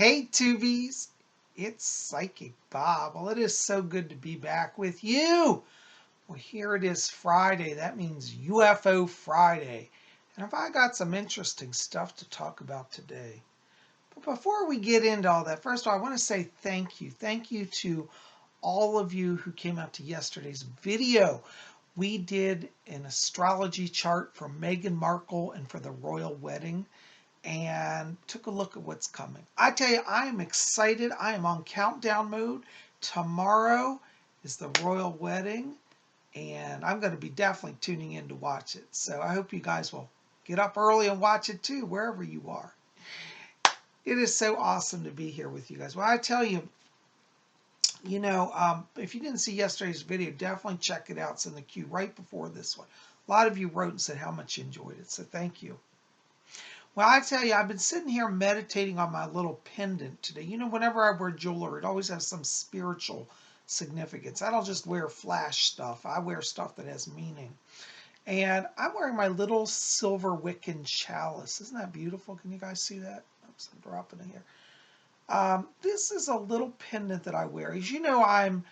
Hey Tubies, it's Psychic Bob. Well, it is so good to be back with you. Well, here it is Friday. That means UFO Friday. And I got some interesting stuff to talk about today. But before we get into all that, first of all, I want to say thank you. Thank you to all of you who came out to yesterday's video. We did an astrology chart for Meghan Markle and for the royal wedding, and took a look at what's coming. I tell you, I am excited. I am on countdown mode. Tomorrow is the royal wedding, and I'm going to be definitely tuning in to watch it. So I hope you guys will get up early and watch it too, wherever you are. It is so awesome to be here with you guys. Well, I tell you, if you didn't see yesterday's video, definitely check it out. It's in the queue right before this one. A lot of you wrote and said how much you enjoyed it, so thank you. Well, I tell you, I've been sitting here meditating on my little pendant today. Whenever I wear jewelry, it always has some spiritual significance. I don't just wear flash stuff. I wear stuff that has meaning. And I'm wearing my little silver Wiccan chalice. Isn't that beautiful? Can you guys see that? Oops, I'm dropping it here. This is a little pendant that I wear. As you know, I'm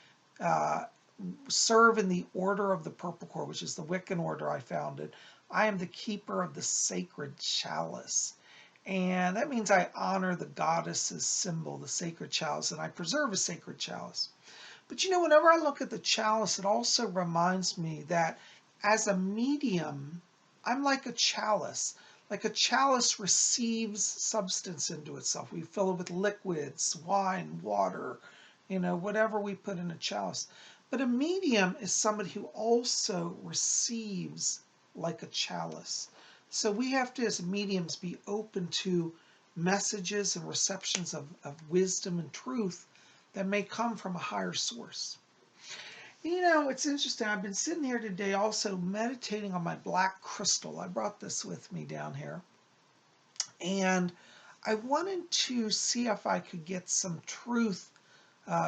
serve in the Order of the Purple Cord, which is the Wiccan order I founded. I am the keeper of the sacred chalice. And that means I honor the goddess's symbol, the sacred chalice, and I preserve a sacred chalice. But whenever I look at the chalice, it also reminds me that as a medium, I'm like a chalice. Like a chalice receives substance into itself. We fill it with liquids, wine, water, whatever we put in a chalice. But a medium is somebody who also receives like a chalice. So we have to, as mediums, be open to messages and receptions of wisdom and truth that may come from a higher source. It's interesting. I've been sitting here today also meditating on my black crystal. I brought this with me down here. And I wanted to see if I could get some truth,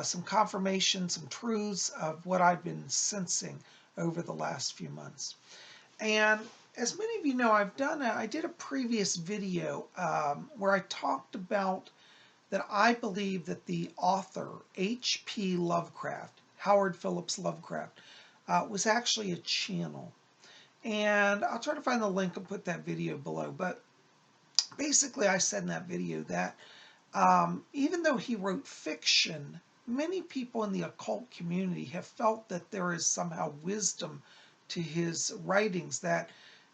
some confirmation, some truths of what I've been sensing over the last few months. And as many of you know, I did a previous video where I talked about that I believe that the author, H.P. Lovecraft, Howard Phillips Lovecraft, was actually a channel. And I'll try to find the link and put that video below. But basically, I said in that video that even though he wrote fiction, many people in the occult community have felt that there is somehow wisdom to his writings, that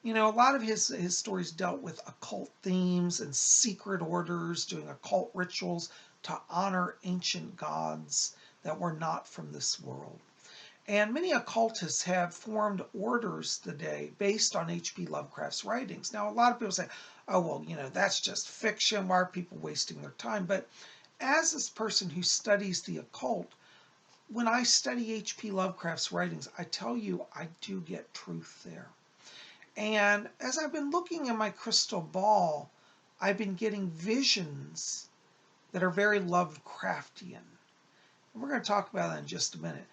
a lot of his stories dealt with occult themes and secret orders, doing occult rituals to honor ancient gods that were not from this world. And many occultists have formed orders today based on H.P. Lovecraft's writings. Now, a lot of people say, oh, well, that's just fiction. Why are people wasting their time? But as this person who studies the occult, when I study H.P. Lovecraft's writings, I tell you, I do get truth there. And as I've been looking in my crystal ball, I've been getting visions that are very Lovecraftian. And we're going to talk about that in just a minute.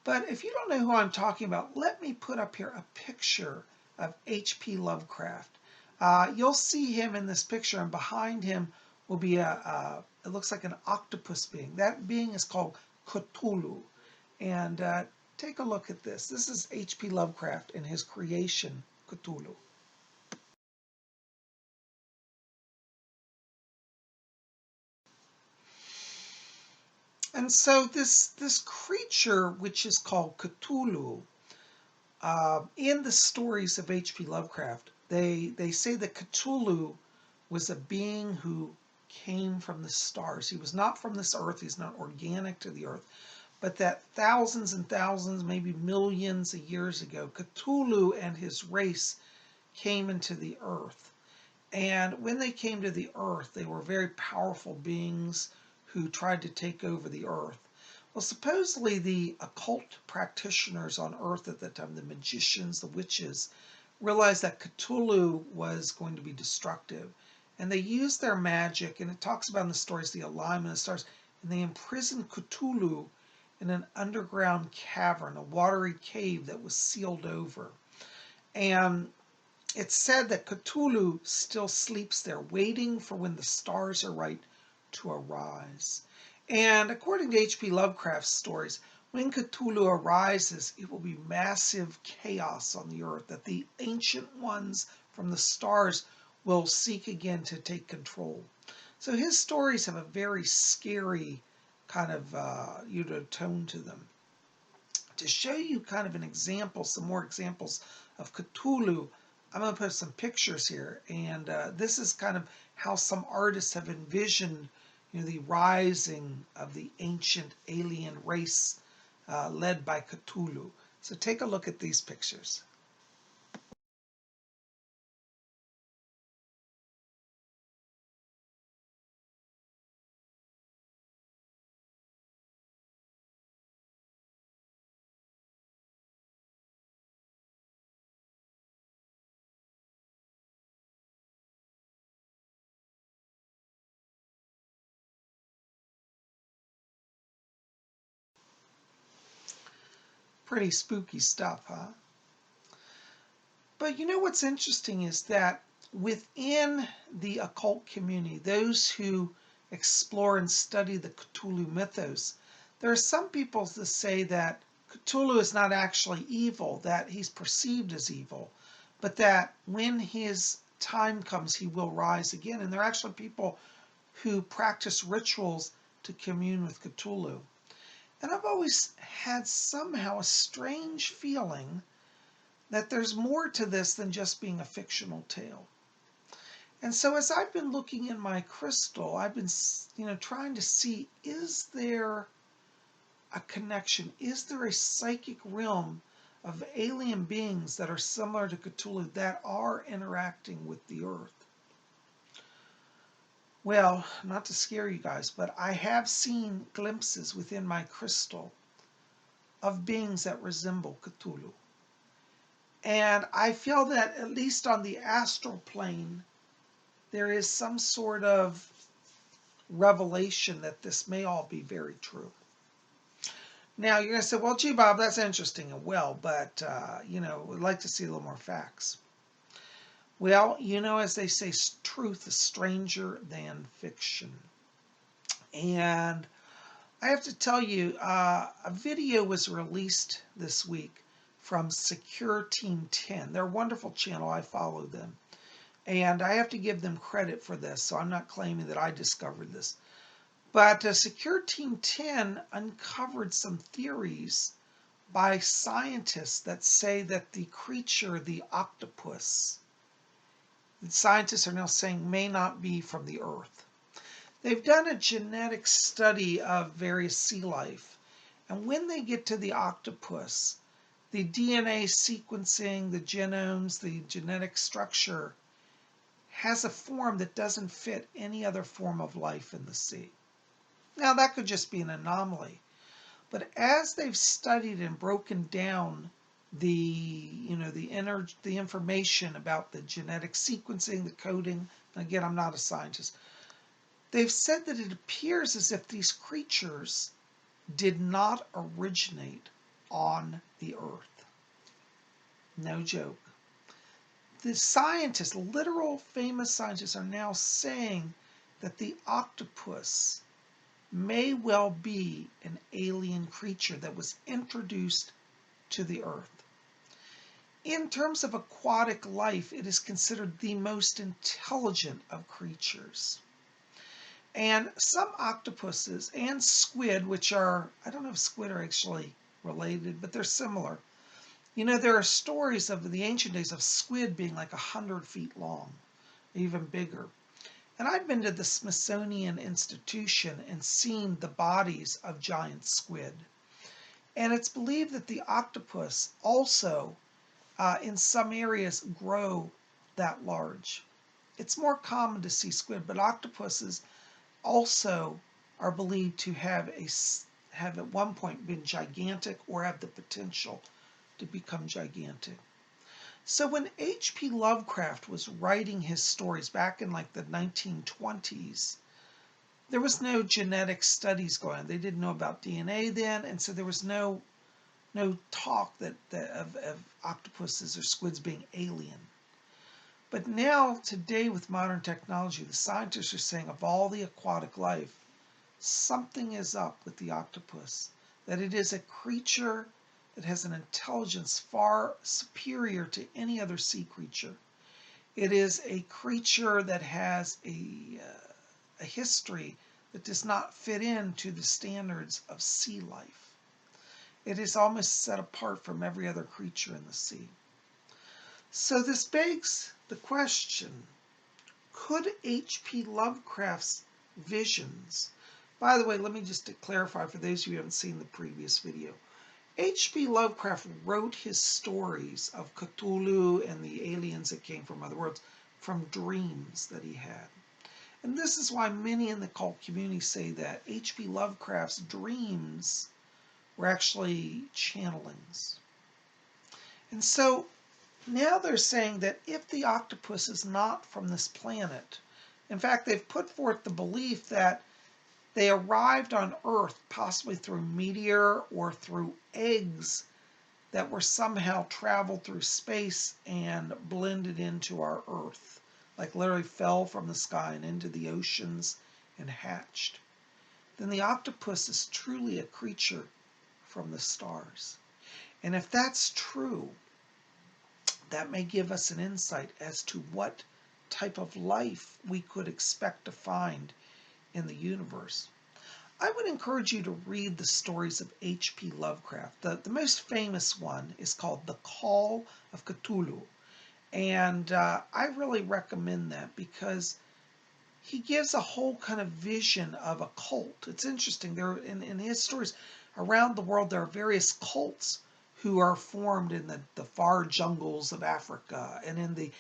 But if you don't know who I'm talking about, let me put up here a picture of H.P. Lovecraft. You'll see him in this picture, and behind him will be it looks like an octopus being. That being is called Cthulhu. And take a look at this. This is H.P. Lovecraft and his creation, Cthulhu. And so this creature, which is called Cthulhu, in the stories of H.P. Lovecraft, they say that Cthulhu was a being who came from the stars. He was not from this earth. He's not organic to the earth. But that thousands and thousands, maybe millions of years ago, Cthulhu and his race came into the earth. And when they came to the earth, they were very powerful beings who tried to take over the earth. Well, supposedly the occult practitioners on earth at that time, the magicians, the witches, realized that Cthulhu was going to be destructive. And they used their magic, and it talks about in the stories the alignment of stars, and they imprisoned Cthulhu in an underground cavern, a watery cave that was sealed over. And it's said that Cthulhu still sleeps there, waiting for when the stars are right to arise. And according to H.P. Lovecraft's stories, when Cthulhu arises, it will be massive chaos on the earth, that the ancient ones from the stars will seek again to take control. So his stories have a very scary kind of tone to them. To show you kind of an example, some more examples of Cthulhu, I'm going to put some pictures here, and this is kind of how some artists have envisioned, the rising of the ancient alien race led by Cthulhu. So take a look at these pictures. Pretty spooky stuff, huh? But you know what's interesting is that within the occult community, those who explore and study the Cthulhu mythos, there are some people that say that Cthulhu is not actually evil, that he's perceived as evil, but that when his time comes, he will rise again. And there are actually people who practice rituals to commune with Cthulhu. And I've always had somehow a strange feeling that there's more to this than just being a fictional tale. And so as I've been looking in my crystal, I've been, trying to see, is there a connection? Is there a psychic realm of alien beings that are similar to Cthulhu that are interacting with the earth? Well, not to scare you guys, but I have seen glimpses within my crystal of beings that resemble Cthulhu. And I feel that at least on the astral plane, there is some sort of revelation that this may all be very true. Now, you're going to say, well, gee, Bob, that's interesting and well, but, we'd like to see a little more facts. Well, as they say, truth is stranger than fiction. And I have to tell you, a video was released this week from Secure Team 10. They're a wonderful channel. I follow them. And I have to give them credit for this, so I'm not claiming that I discovered this. But Secure Team 10 uncovered some theories by scientists that say that the creature, the octopus, that scientists are now saying may not be from the Earth. They've done a genetic study of various sea life. And when they get to the octopus, the DNA sequencing, the genomes, the genetic structure has a form that doesn't fit any other form of life in the sea. Now, that could just be an anomaly. But as they've studied and broken down the information about the genetic sequencing, the coding, and again, I'm not a scientist, they've said that it appears as if these creatures did not originate on the Earth. No joke. The scientists, literal famous scientists, are now saying that the octopus may well be an alien creature that was introduced to the Earth. In terms of aquatic life, it is considered the most intelligent of creatures. And some octopuses and squid, which are, I don't know if squid are actually related, but they're similar. There are stories of the ancient days of squid being like 100 feet long, even bigger. And I've been to the Smithsonian Institution and seen the bodies of giant squid. And it's believed that the octopus also, in some areas, grow that large. It's more common to see squid, but octopuses also are believed to have at one point been gigantic or have the potential to become gigantic. So when H.P. Lovecraft was writing his stories back in like the 1920s, there was no genetic studies going on. They didn't know about DNA then, and so there was no talk of octopuses or squids being alien. But now, today, with modern technology, the scientists are saying of all the aquatic life, something is up with the octopus, that it is a creature that has an intelligence far superior to any other sea creature. It is a creature that has a history that does not fit into the standards of sea life. It is almost set apart from every other creature in the sea. So this begs the question, could H.P. Lovecraft's visions, by the way, let me just clarify for those of you who haven't seen the previous video. H.P. Lovecraft wrote his stories of Cthulhu and the aliens that came from other worlds from dreams that he had. And this is why many in the cult community say that H.P. Lovecraft's dreams were actually channelings. And so now they're saying that if the octopus is not from this planet, in fact, they've put forth the belief that they arrived on Earth possibly through meteor or through eggs that were somehow traveled through space and blended into our Earth, like literally fell from the sky and into the oceans and hatched. Then the octopus is truly a creature from the stars. And if that's true, that may give us an insight as to what type of life we could expect to find in the universe. I would encourage you to read the stories of H.P. Lovecraft. The most famous one is called The Call of Cthulhu. And I really recommend that because he gives a whole kind of vision of a cult. It's interesting. There in his stories around the world, there are various cults who are formed in the far jungles of Africa and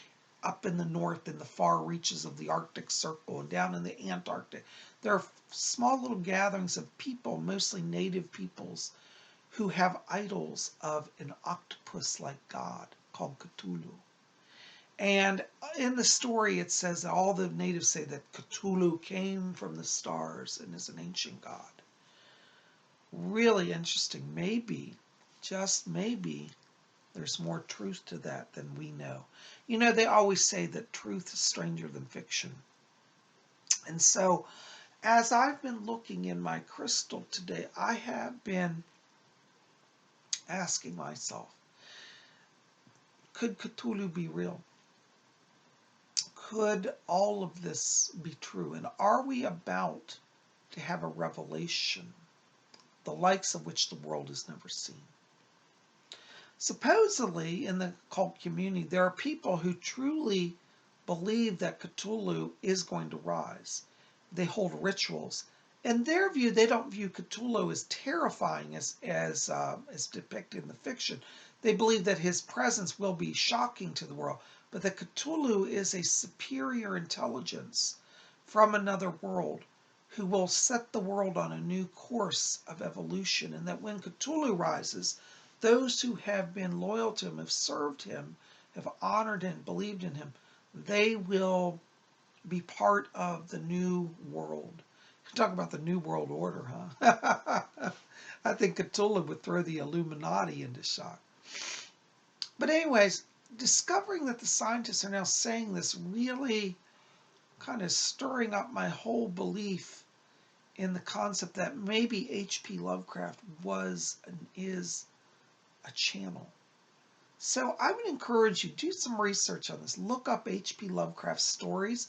up in the north in the far reaches of the Arctic Circle and down in the Antarctic. There are small little gatherings of people, mostly native peoples, who have idols of an octopus-like god called Cthulhu. And in the story, it says that all the natives say that Cthulhu came from the stars and is an ancient god. Really interesting. Maybe, just maybe, there's more truth to that than we know. You know, they always say that truth is stranger than fiction. And so, as I've been looking in my crystal today, I have been asking myself, could Cthulhu be real? Could all of this be true? And are we about to have a revelation, the likes of which the world has never seen? Supposedly, in the cult community, there are people who truly believe that Cthulhu is going to rise. They hold rituals. In their view, they don't view Cthulhu as terrifying as depicted in the fiction. They believe that his presence will be shocking to the world, but that Cthulhu is a superior intelligence from another world who will set the world on a new course of evolution, and that when Cthulhu rises, those who have been loyal to him, have served him, have honored him, believed in him, they will be part of the new world. Talk about the New World Order, huh? I think Cthulhu would throw the Illuminati into shock. But anyways, discovering that the scientists are now saying this really kind of stirring up my whole belief in the concept that maybe H.P. Lovecraft was and is a channel. So I would encourage you, do some research on this. Look up H.P. Lovecraft stories.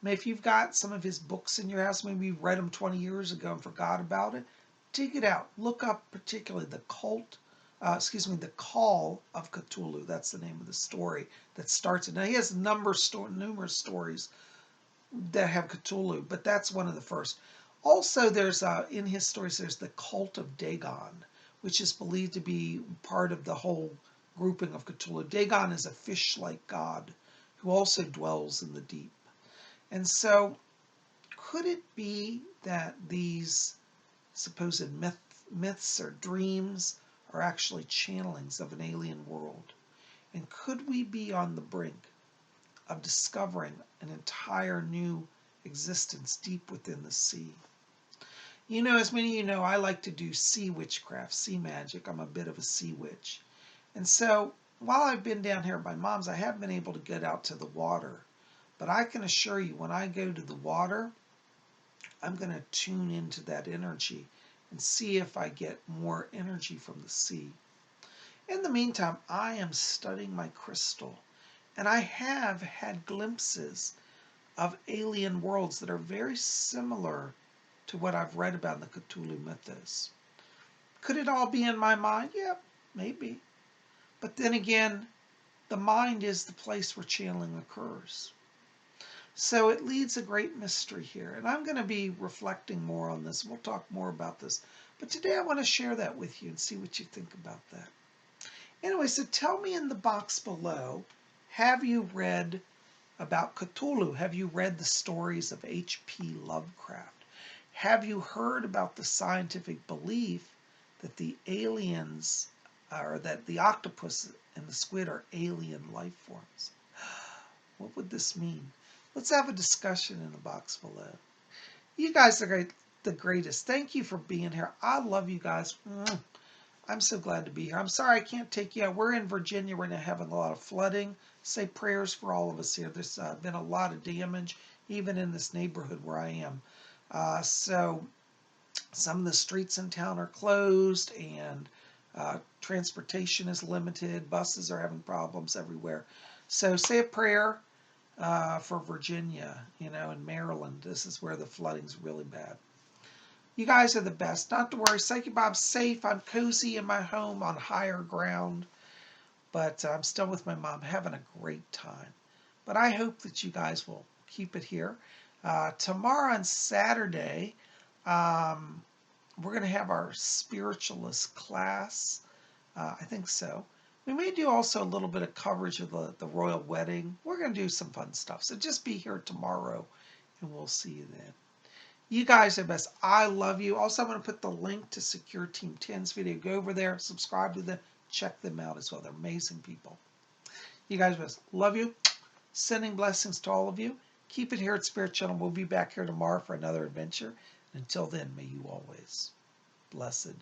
Maybe if you've got some of his books in your house, maybe you read them 20 years ago and forgot about it, dig it out. Look up particularly the Call of Cthulhu. That's the name of the story that starts it. Now he has numerous stories that have Cthulhu, but that's one of the first. Also, there's in his stories, there's the cult of Dagon, which is believed to be part of the whole grouping of Cthulhu. Dagon is a fish-like god who also dwells in the deep. And could it be that these supposed myths or dreams are actually channelings of an alien world? And could we be on the brink of discovering an entire new existence deep within the sea? You know, as many of you know, I like to do sea witchcraft, sea magic. I'm a bit of a sea witch. And so while I've been down here at my mom's, I have been able to get out to the water. But I can assure you, when I go to the water, I'm going to tune into that energy and see if I get more energy from the sea. In the meantime, I am studying my crystal, and I have had glimpses of alien worlds that are very similar to what I've read about in the Cthulhu mythos. Could it all be in my mind? Yeah, maybe. But then again, the mind is the place where channeling occurs. So it leads a great mystery here. And I'm going to be reflecting more on this. We'll talk more about this. But today I want to share that with you and see what you think about that. Anyway, so tell me in the box below, have you read about Cthulhu? Have you read the stories of H.P. Lovecraft? Have you heard about the scientific belief that the aliens, or that the octopus and the squid are alien life forms? What would this mean? Let's have a discussion in the box below. You guys are the greatest. Thank you for being here. I love you guys. I'm so glad to be here. I'm sorry I can't take you out. We're in Virginia. We're having a lot of flooding. Say prayers for all of us here. There's been a lot of damage, even in this neighborhood where I am. So some of the streets in town are closed, and transportation is limited. Buses are having problems everywhere. So say a prayer for Virginia, and Maryland. This is where the flooding's really bad. You guys are the best. Not to worry. Psyche Bob's safe. I'm cozy in my home on higher ground. But I'm still with my mom, having a great time. But I hope that you guys will keep it here. Tomorrow on Saturday, we're going to have our spiritualist class. I think so. We may do also a little bit of coverage of the royal wedding. We're going to do some fun stuff. So just be here tomorrow, and we'll see you then. You guys are best. I love you. Also, I'm going to put the link to Secure Team 10's video. Go over there, subscribe to them, check them out as well. They're amazing people. You guys are best. Love you. Sending blessings to all of you. Keep it here at Spirit Channel. We'll be back here tomorrow for another adventure. Until then, may you always blessed